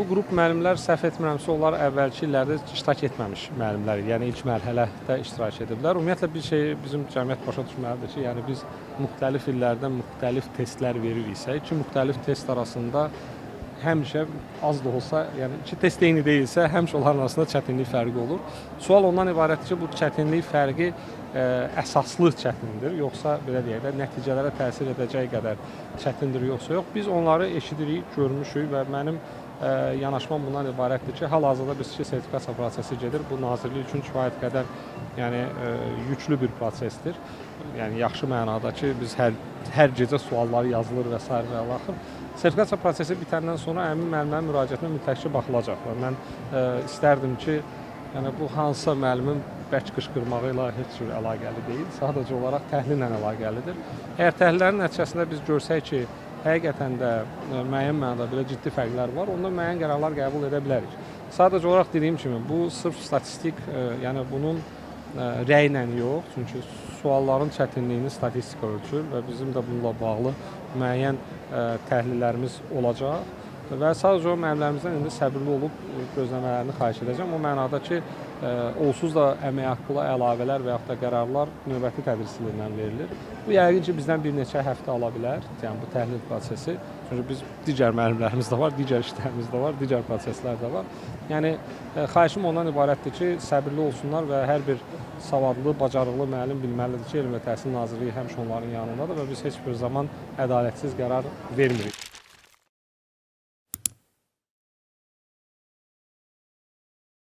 Bu qrup müəllimlər səhv etmirəmsə, onlar əvvəlki illərdə iştirak etməmiş müəllimlər idi. Yəni ilk mərhələdə iştirak ediblər. Ümumiyyətlə bir şey bizim cəmiyyət başa düşməlidir ki, yəni biz müxtəlif illərdə müxtəlif testlər veririksə, iki müxtəlif test arasında həmişə az da olsa, yəni iki test eyni deyilsə, həmişə onların arasında çətinlik fərqi olur. Sual ondan ibarətdir ki, bu çətinlik fərqi əsaslı çətindir, yoxsa belə deyək də nəticələrə təsir edəcək qədər çətindir, yoxsa yox. Biz onları eşidirik, görmüşük və mənim yanaşmam bundan ibarətdir ki, hal-hazırda biz ki, sertifikasiya prosesi gedir. Bu nazirlik üçün kifayət qədər yəni yüklü bir prosesdir. Yəni yaxşı mənada ki, biz hər gecə sualları yazılır və s. və axır. Sertifikasiya prosesi bitəndən sonra həmin müəllimlərin müraciətinə mütləq baxılacaq və mən istərdim ki, yəni bu hansısa müəllimin bərk qışqırmağı ilə heç cür əlaqəli deyil, sadəcə olaraq təhlillə əlaqəlidir. Əgər təhlillərin nəticəsində biz görsək ki, həqiqətən də müəyyən mənada belə ciddi fərqlər var, onda müəyyən qərarlar qəbul edə bilərik. Sadəcə olaraq dediyim kimi, bu sırf statistik, yəni bunun rəylə yox, çünki sualların çətinliyini statistika ölçür və bizim də bununla bağlı müəyyən təhlillərimiz olacaq və sadəcə o müəllimlərimizdən indi səbirli olub gözləmələrini xahiş edəcəm. O mənada ki, onsuz da əmək haqqı əlavələr və yaxud da qərarlar növbəti tədris ilindən verilir. Bu yəqin ki, bizdən bir neçə həftə ala bilər, yəni bu təhlil prosesi. Çünki biz digər müəllimlərimiz də var, digər işlərimiz də var, digər proseslər də var. Yəni xahişim ondan ibarətdir ki, səbirli olsunlar və hər bir savadlı, bacarıqlı müəllim bilməlidir ki, Elm və Təhsil Nazirliyi həmişə onların yanındadır və biz heç bir zaman ədalətsiz qərar vermirik.